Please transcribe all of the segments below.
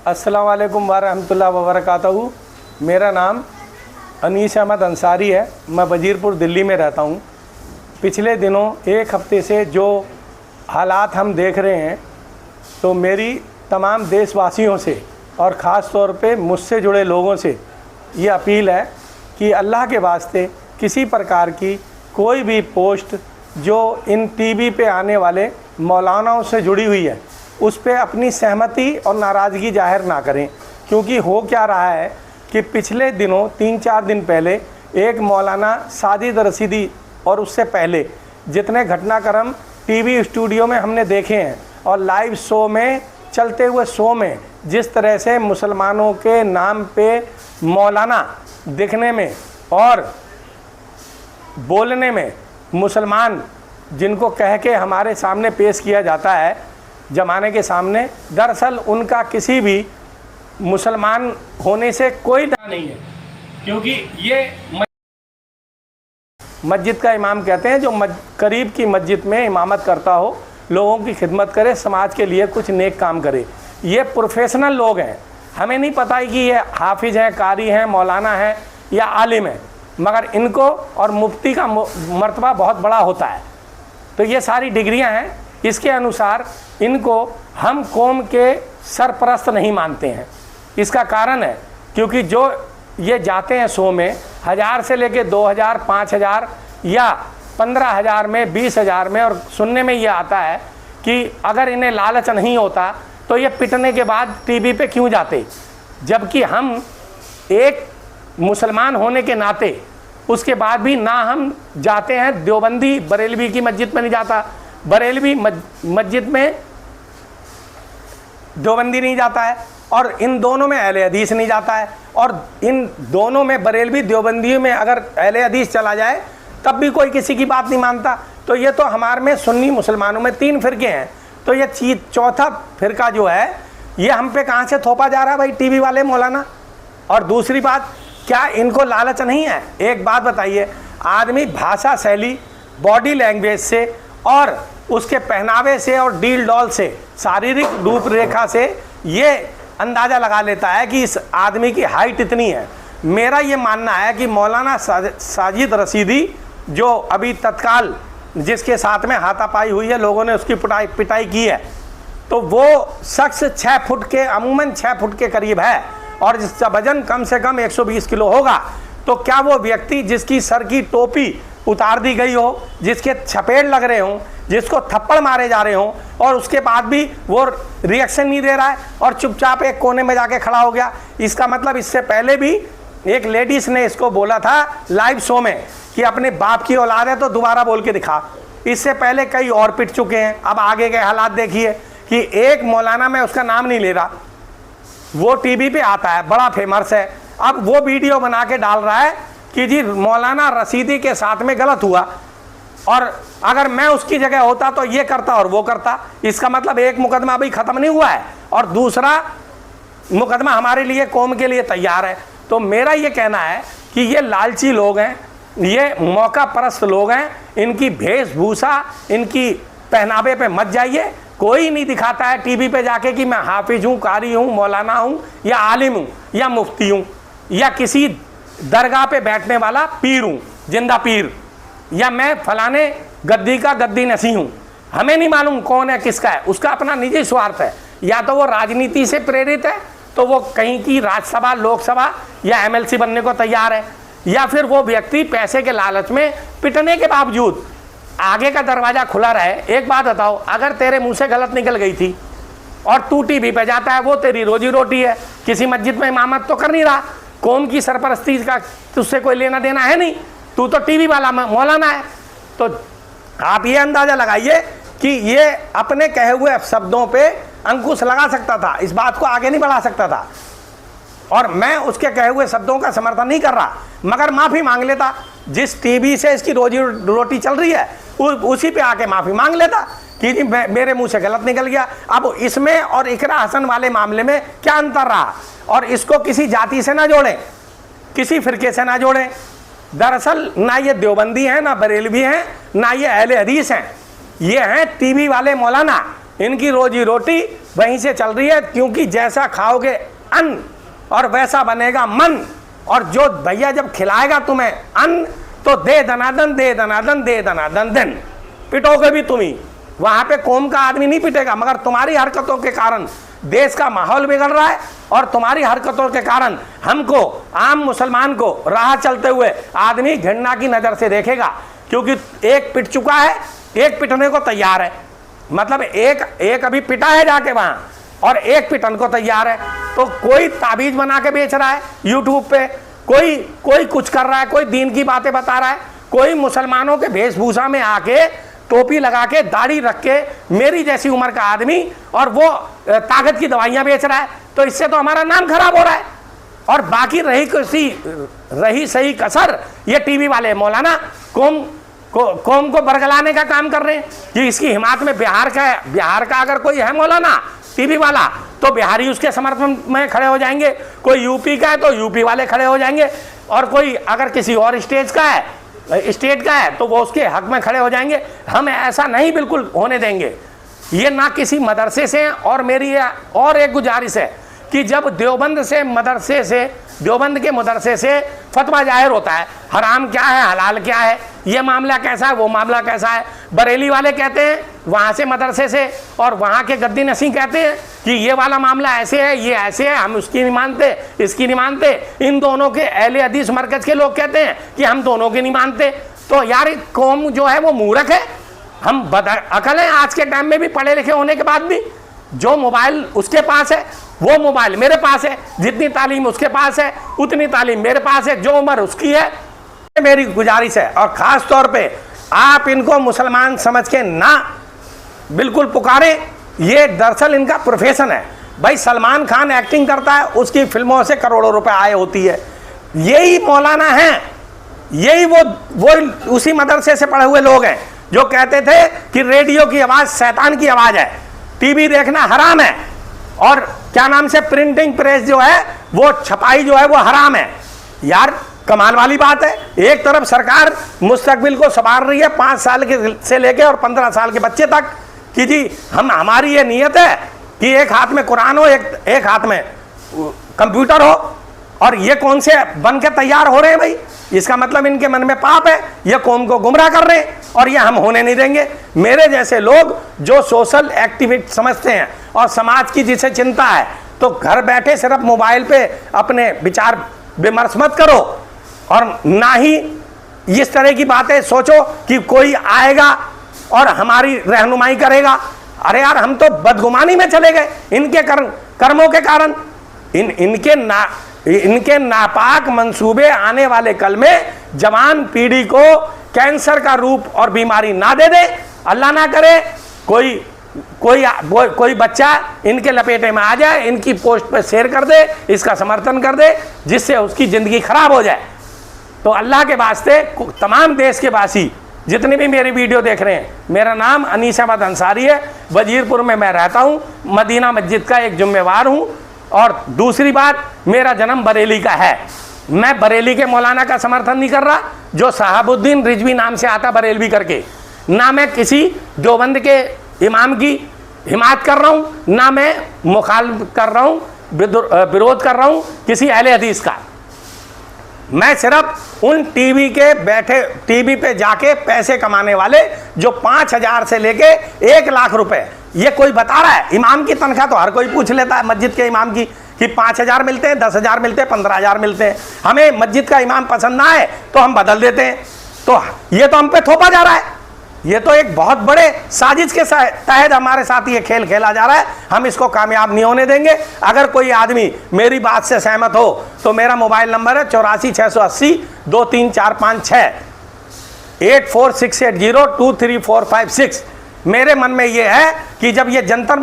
अस्सलाम वालेकुम वरहमतुल्लाहि वबरकातहू। मेरा नाम अनीस अहमद अंसारी है। मैं वजीरपुर दिल्ली में रहता हूँ। पिछले दिनों एक हफ़्ते से जो हालात हम देख रहे हैं, तो मेरी तमाम देशवासियों से और ख़ास तौर पे मुझसे जुड़े लोगों से ये अपील है कि अल्लाह के वास्ते किसी प्रकार की कोई भी पोस्ट जो इन टीवी पे आने वाले मौलानाओं से जुड़ी हुई है, उस पे अपनी सहमति और नाराज़गी जाहिर ना करें। क्योंकि हो क्या रहा है कि पिछले दिनों 3-4 दिन पहले एक मौलाना साजिद रशीदी और उससे पहले जितने घटनाक्रम टीवी स्टूडियो में हमने देखे हैं और लाइव शो में, चलते हुए शो में जिस तरह से मुसलमानों के नाम पे मौलाना दिखने में और बोलने में, मुसलमान जिनको कह के हमारे सामने पेश किया जाता है ज़माने के सामने, दरअसल उनका किसी भी मुसलमान होने से कोई डर नहीं है। क्योंकि ये मस्जिद का इमाम कहते हैं जो करीब की मस्जिद में इमामत करता हो, लोगों की खिदमत करे, समाज के लिए कुछ नेक काम करे। ये प्रोफेशनल लोग हैं। हमें नहीं पता है कि ये हाफिज़ हैं, कारी हैं, मौलाना हैं या आलिम हैं, मगर इनको और मुफ्ती का मर्तबा बहुत बड़ा होता है। तो ये सारी डिग्रियां हैं। इसके अनुसार इनको हम कौम के सरपरस्त नहीं मानते हैं। इसका कारण है क्योंकि जो ये जाते हैं शो में 1000 से लेके 2000, 5000 या 15000 में, 20000 में, और सुनने में ये आता है कि अगर इन्हें लालच नहीं होता तो ये पिटने के बाद टीवी पे क्यों जाते। जबकि हम एक मुसलमान होने के नाते उसके बाद भी ना हम जाते हैं। देवबंदी बरेलवी की मस्जिद में नहीं जाता, बरेलवी मस्जिद में देवबंदी नहीं जाता है, और इन दोनों में अहले हदीस नहीं जाता है। और इन दोनों में बरेलवी देवबंदी में अगर अहले हदीस चला जाए तब भी कोई किसी की बात नहीं मानता। तो ये तो हमारे में सुन्नी मुसलमानों में 3 फ़िरके हैं। तो ये चौथा फ़िरका जो है ये हम पे कहाँ से थोपा जा रहा है भाई, टीवी वाले मौलाना। और दूसरी बात, क्या इनको लालच नहीं है? एक बात बताइए, आदमी भाषा शैली, बॉडी लैंग्वेज से और उसके पहनावे से और डील डॉल से, शारीरिक रूपरेखा से ये अंदाज़ा लगा लेता है कि इस आदमी की हाइट इतनी है। मेरा ये मानना है कि मौलाना साजिद रशीदी जो अभी तत्काल जिसके साथ में हाथापाई हुई है, लोगों ने उसकी पिटाई की है, तो वो शख्स 6 फुट के, अमूमन 6 फुट के करीब है और जिसका वजन कम से कम 120 किलो होगा। तो क्या वो व्यक्ति जिसकी सर की टोपी उतार दी गई हो, जिसके छपेड़ लग रहे हों, जिसको थप्पड़ मारे जा रहे हों, और उसके बाद भी वो रिएक्शन नहीं दे रहा है और चुपचाप एक कोने में जाके खड़ा हो गया? इसका मतलब इससे पहले भी एक लेडीज़ ने इसको बोला था लाइव शो में कि अपने बाप की औलाद है तो दोबारा बोल के दिखा। इससे पहले कई और पिट चुके हैं। अब आगे के हालात देखिए कि एक मौलाना, मैं उसका नाम नहीं ले रहा, वो टीवी पे आता है, बड़ा फेमस है। अब वो वीडियो बना के डाल रहा है कि जी मौलाना रशीदी के साथ में गलत हुआ और अगर मैं उसकी जगह होता तो ये करता और वो करता। इसका मतलब एक मुकदमा अभी ख़त्म नहीं हुआ है और दूसरा मुकदमा हमारे लिए, कौम के लिए तैयार है। तो मेरा ये कहना है कि ये लालची लोग हैं, ये मौका परस्त लोग हैं। इनकी वेशभूषा, इनकी पहनावे पे मत जाइए। कोई नहीं दिखाता है टीवी पे जाके कि मैं हाफिज हूँ, कारी हूँ, मौलाना हूँ या आलिम हूँ या मुफ्ती हूँ या किसी दरगाह पे बैठने वाला पीर हूँ, जिंदा पीर, या मैं फलाने गद्दी का गद्दी नसी हूँ। हमें नहीं मालूम कौन है किसका है, उसका अपना निजी स्वार्थ है। या तो वो राजनीति से प्रेरित है तो वो कहीं की राज्यसभा, लोकसभा या MLC बनने को तैयार है, या फिर वो व्यक्ति पैसे के लालच में पिटने के बावजूद आगे का दरवाज़ा खुला रहे। एक बात बताओ, अगर तेरे मुंह से गलत निकल गई थी और तू टीवी पे जाता है, वो तेरी रोजी रोटी है, किसी मस्जिद में इमामत तो कर नहीं रहा, कौम की सरपरस्ती का तुझसे कोई लेना देना है नहीं, तू तो टीवी वाला मौलाना है। तो आप ये अंदाज़ा लगाइए कि ये अपने कहे हुए शब्दों पे अंकुश लगा सकता था, इस बात को आगे नहीं बढ़ा सकता था। और मैं उसके कहे हुए शब्दों का समर्थन नहीं कर रहा, मगर माफ़ी मांग लेता। जिस टीवी से इसकी रोजी रोटी चल रही है उसी पे आके माफ़ी मांग लेता कि जी मेरे मुंह से गलत निकल गया। अब इसमें और इकरा हसन वाले मामले में क्या अंतर रहा? और इसको किसी जाति से ना जोड़ें, किसी फ़िरके से ना जोड़ें। दरअसल ना ये देवबंदी हैं, ना बरेलवी हैं, ना ये अहले हदीस हैं, ये हैं टीवी वाले मौलाना। इनकी रोजी रोटी वहीं से चल रही है, क्योंकि जैसा खाओगे अन्न और वैसा बनेगा मन। और जो भैया जब खिलाएगा तुम्हें अन्न तो दे दनादन दे दनादन दे दनादन दिन, पिटोगे भी तुम ही। वहां पे कौम का आदमी नहीं पिटेगा, मगर तुम्हारी हरकतों के कारण देश का माहौल बिगड़ रहा है और तुम्हारी हरकतों के कारण हमको, आम मुसलमान को राह चलते हुए आदमी घृणा की नजर से देखेगा, क्योंकि एक पिट चुका है, एक पिटने को तैयार है। मतलब एक अभी पिटा है जाके वहां और एक पिटन को तैयार है। तो कोई ताबीज बना के बेच रहा है यूट्यूब पे, कोई कुछ कर रहा है, कोई दीन की बातें बता रहा है, कोई मुसलमानों के वेशभूषा में आके टोपी लगा के दाढ़ी रख के मेरी जैसी उम्र का आदमी, और वो ताकत की दवाइयां बेच रहा है। तो इससे तो हमारा नाम खराब हो रहा है। और बाकी रही सही कसर ये टीवी वाले मौलाना कौम को बरगलाने का काम कर रहे हैं कि इसकी हिमायत में बिहार का अगर कोई है मौलाना टीवी वाला तो बिहारी उसके समर्थन में खड़े हो जाएंगे, कोई यूपी का है तो यूपी वाले खड़े हो जाएंगे, और कोई अगर किसी और स्टेट का है तो वो उसके हक में खड़े हो जाएंगे। हम ऐसा नहीं बिल्कुल होने देंगे। ये ना किसी मदरसे से, और मेरी और एक गुजारिश है कि जब देवबंद के मदरसे से फतवा जाहिर होता है, हराम क्या है हलाल क्या है, ये मामला कैसा है वो मामला कैसा है, बरेली वाले कहते हैं वहाँ से मदरसे से, और वहाँ के गद्दी नसीं कहते हैं कि ये वाला मामला ऐसे है, ये ऐसे है, हम उसकी नहीं मानते, इसकी नहीं मानते। इन दोनों के अहले हदीस मरकज के लोग कहते हैं कि हम दोनों की नहीं मानते। तो यार कौम जो है वो मूर्ख है, हम बदअकल हैं। आज के टाइम में भी पढ़े लिखे होने के बाद भी जो मोबाइल उसके पास है वो मोबाइल मेरे पास है, जितनी तालीम उसके पास है उतनी तालीम मेरे पास है, जो उम्र उसकी है। मेरी गुजारिश है, और ख़ास तौर पे आप इनको मुसलमान समझ के ना बिल्कुल पुकारें। ये दरअसल इनका प्रोफेशन है। भाई सलमान खान एक्टिंग करता है, उसकी फिल्मों से करोड़ों रुपए आय होती है। यही मौलाना हैं, यही वो उसी मदरसे से पढ़े हुए लोग हैं जो कहते थे कि रेडियो की आवाज़ शैतान की आवाज़ है, टीवी देखना हराम है, और क्या नाम से प्रिंटिंग प्रेस जो है वो छपाई जो है वो हराम है। यार कमाल वाली बात है। एक तरफ सरकार मुस्तकबिल को संवार रही है 5 साल के से लेके और 15 साल के बच्चे तक कि जी हमारी ये नीयत है कि एक हाथ में कुरान हो, एक हाथ में कंप्यूटर हो, और ये कौन से बन के तैयार हो रहे हैं भाई? इसका मतलब इनके मन में पाप है, ये कौम को गुमराह कर रहे हैं, और ये हम होने नहीं देंगे। मेरे जैसे लोग जो सोशल एक्टिविस्ट समझते हैं और समाज की जिसे चिंता है, तो घर बैठे सिर्फ मोबाइल पे अपने विचार विमर्श मत करो, और ना ही इस तरह की बातें सोचो कि कोई आएगा और हमारी रहनुमाई करेगा। अरे यार हम तो बदगुमानी में चले गए इनके कर्मों के कारण। इनके नापाक मंसूबे आने वाले कल में जवान पीढ़ी को कैंसर का रूप और बीमारी ना दे दे, अल्लाह ना करे कोई बच्चा इनके लपेटे में आ जाए, इनकी पोस्ट पर शेयर कर दे, इसका समर्थन कर दे, जिससे उसकी ज़िंदगी खराब हो जाए। तो अल्लाह के वास्ते तमाम देश के वासी जितने भी मेरी वीडियो देख रहे हैं, मेरा नाम अनीस अहमद अंसारी है, वजीरपुर में मैं रहता हूँ, मदीना मस्जिद का एक जिम्मेवार हूँ। और दूसरी बात, मेरा जन्म बरेली का है। मैं बरेली के मौलाना का समर्थन नहीं कर रहा जो शहाबुद्दीन रिजवी नाम से आता बरेलवी करके, ना मैं किसी देवबंद के इमाम की हिमायत कर रहा हूँ, ना मैं मुखालिफ कर रहा हूँ, विरोध कर रहा हूँ किसी अहले हदीस का। मैं सिर्फ उन टीवी पे जाके पैसे कमाने वाले जो 5,000 से लेके 1 लाख रुपए, ये कोई बता रहा है। इमाम की तनख्वाह तो हर कोई पूछ लेता है मस्जिद के इमाम की कि 5,000 मिलते हैं, 10,000 मिलते हैं, 15,000 मिलते हैं। हमें मस्जिद का इमाम पसंद ना आए तो हम बदल देते हैं। तो ये तो हम पे थोपा जा रहा है। ये तो एक बहुत बड़े साजिश के तहत हमारे साथ ये खेल खेला जा रहा है। हम इसको कामयाब नहीं होने देंगे। अगर कोई आदमी मेरी बात से सहमत हो तो मेरा मोबाइल नंबर है 84 680 23456 8468023456। मेरे मन में ये है कि जब ये जंतर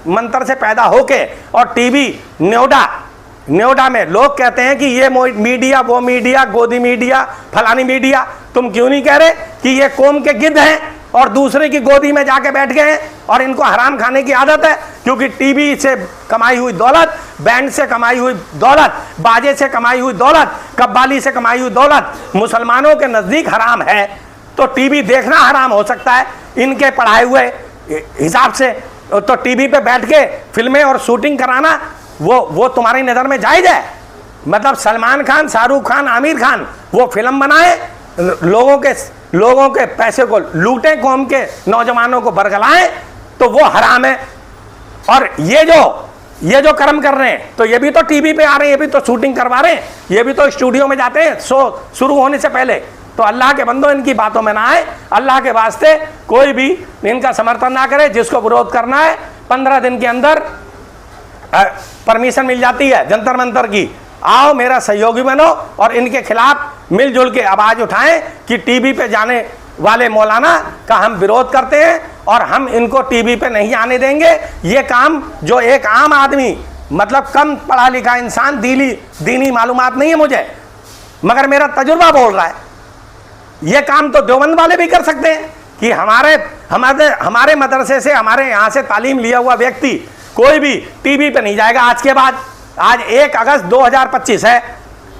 मंतर से पैदा होके और टीवी न्योडा में लोग कहते हैं कि ये मीडिया, वो मीडिया, गोदी मीडिया, फलानी मीडिया, तुम क्यों नहीं कह रहे कि ये कौम के गिद्ध हैं और दूसरे की गोदी में जाके बैठ गए हैं और इनको हराम खाने की आदत है? क्योंकि टीवी से कमाई हुई दौलत, बैंड से कमाई हुई दौलत, बाजे से कमाई हुई दौलत, कव्वाली से कमाई हुई दौलत मुसलमानों के नज़दीक हराम है। तो टीवी देखना हराम हो सकता है इनके पढ़ाए हुए हिसाब से, तो टीवी पे बैठ के फिल्में और शूटिंग कराना वो तुम्हारी नज़र में जायज़ है? मतलब सलमान खान, शाहरुख खान, आमिर खान वो फिल्म बनाए, लोगों के पैसे को लूटें, कौम के नौजवानों को बरगलाएं, तो वो हराम है। और ये जो कर्म कर रहे हैं, तो ये भी तो टीवी पे आ रहे हैं, ये भी तो शूटिंग करवा रहे हैं, ये भी तो स्टूडियो में जाते हैं शो शुरू होने से पहले। तो अल्लाह के बंदो इनकी बातों में ना आए, अल्लाह के वास्ते कोई भी इनका समर्थन ना करे। जिसको विरोध करना है 15 दिन के अंदर परमिशन मिल जाती है जंतर मंतर की। आओ मेरा सहयोगी बनो और इनके खिलाफ मिलजुल के आवाज उठाएं कि टीवी पे जाने वाले मौलाना का हम विरोध करते हैं और हम इनको टीवी पे नहीं आने देंगे। ये काम जो एक आम आदमी, मतलब कम पढ़ा लिखा इंसान, दीनी मालूमात नहीं है मुझे, मगर मेरा तजुर्बा बोल रहा है, ये काम तो देवबंद वाले भी कर सकते हैं कि हमारे मदरसे से, हमारे यहाँ से तालीम लिया हुआ व्यक्ति कोई भी टीवी पे नहीं जाएगा आज के बाद। आज 1 अगस्त 2025 है,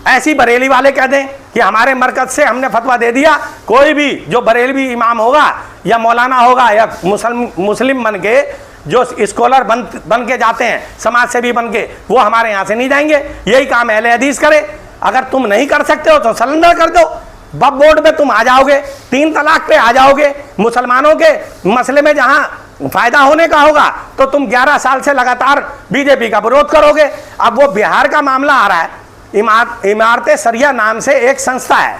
ऐसी बरेली वाले कह दें कि हमारे मरकज से हमने फतवा दे दिया, कोई भी जो बरेलवी इमाम होगा या मौलाना होगा या मुस्लिम बन के जो स्कॉलर बन के जाते हैं, समाज सेवी बन के, वो हमारे यहाँ से नहीं जाएंगे। यही काम अहले हदीस करे। अगर तुम नहीं कर सकते हो तो सरेंडर कर दो, वक्फ बोर्ड पे तुम आ जाओगे, 3 तलाक पे आ जाओगे, मुसलमानों के मसले में जहाँ फायदा होने का होगा तो तुम 11 साल से लगातार बीजेपी का विरोध करोगे। अब वो बिहार का मामला आ रहा है, इमारत सरिया नाम से एक संस्था है,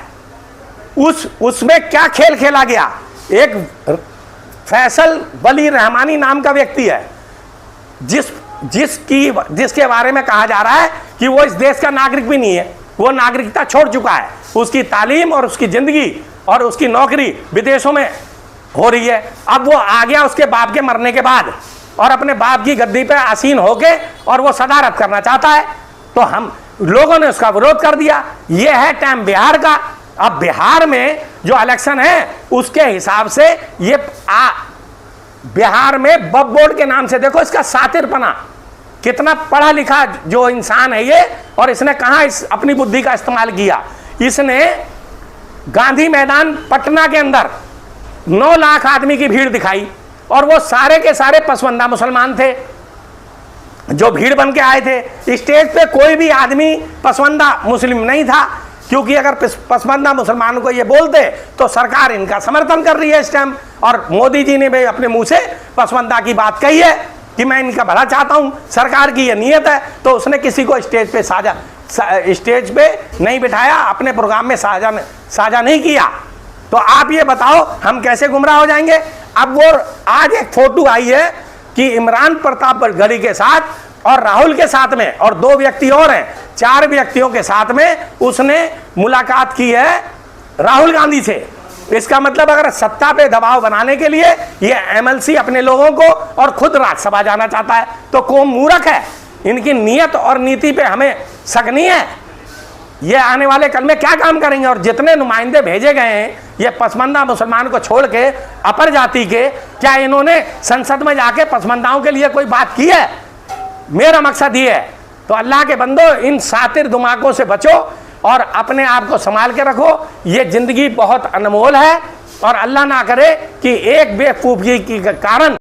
उसमें क्या खेल खेला गया। एक फैसल वली रहमानी नाम का व्यक्ति है जिसके बारे में कहा जा रहा है कि वो इस देश का नागरिक भी नहीं है, वो नागरिकता छोड़ चुका है, उसकी तालीम और उसकी जिंदगी और उसकी नौकरी विदेशों में हो रही है। अब वो आ गया उसके बाप के मरने के बाद और अपने बाप की गद्दी पे आसीन होके और वो सदारत करना चाहता है, तो हम लोगों ने उसका विरोध कर दिया। ये है टाइम बिहार का। अब बिहार में जो इलेक्शन है उसके हिसाब से ये बिहार में वक्फ बोर्ड के नाम से देखो इसका सातिरपना, कितना पढ़ा लिखा जो इंसान है ये, और इसने कहाँ अपनी बुद्धि का इस्तेमाल किया। इसने गांधी मैदान पटना के अंदर 9 लाख आदमी की भीड़ दिखाई और वो सारे के सारे पसवंदा मुसलमान थे जो भीड़ बन के आए थे। स्टेज पे कोई भी आदमी पसवंदा मुस्लिम नहीं था, क्योंकि अगर पसवंदा मुसलमानों को ये बोलते तो सरकार इनका समर्थन कर रही है इस टाइम। और मोदी जी ने भी अपने मुंह से पसवंदा की बात कही है कि मैं इनका भला चाहता हूं, सरकार की ये नीयत है, तो उसने किसी को स्टेज पे नहीं बिठाया, अपने प्रोग्राम में साझा नहीं किया। तो आप ये बताओ हम कैसे गुमराह हो जाएंगे। अब वो आज एक फोटो आई है कि इमरान प्रतापगढ़ी के साथ और राहुल के साथ में और 2 व्यक्ति और हैं, 4 व्यक्तियों के साथ में उसने मुलाकात की है राहुल गांधी से। इसका मतलब अगर सत्ता पे दबाव बनाने के लिए ये एमएलसी अपने लोगों को और खुद राज्यसभा जाना चाहता है, तो कौन मूर्ख है। इनकी नीयत और नीति पे हमें शक नहीं है। ये आने वाले कल में क्या काम करेंगे। और जितने नुमाइंदे भेजे गए हैं ये पसमंदा मुसलमान को छोड़ के अपर जाति के, क्या इन्होंने संसद में जाके पसमंदाओं के लिए कोई बात की है? मेरा मकसद ये है। तो अल्लाह के बंदो इन सातिर दिमागों से बचो और अपने आप को संभाल के रखो। ये जिंदगी बहुत अनमोल है और अल्लाह ना करे कि एक बेवकूफ़ी के कारण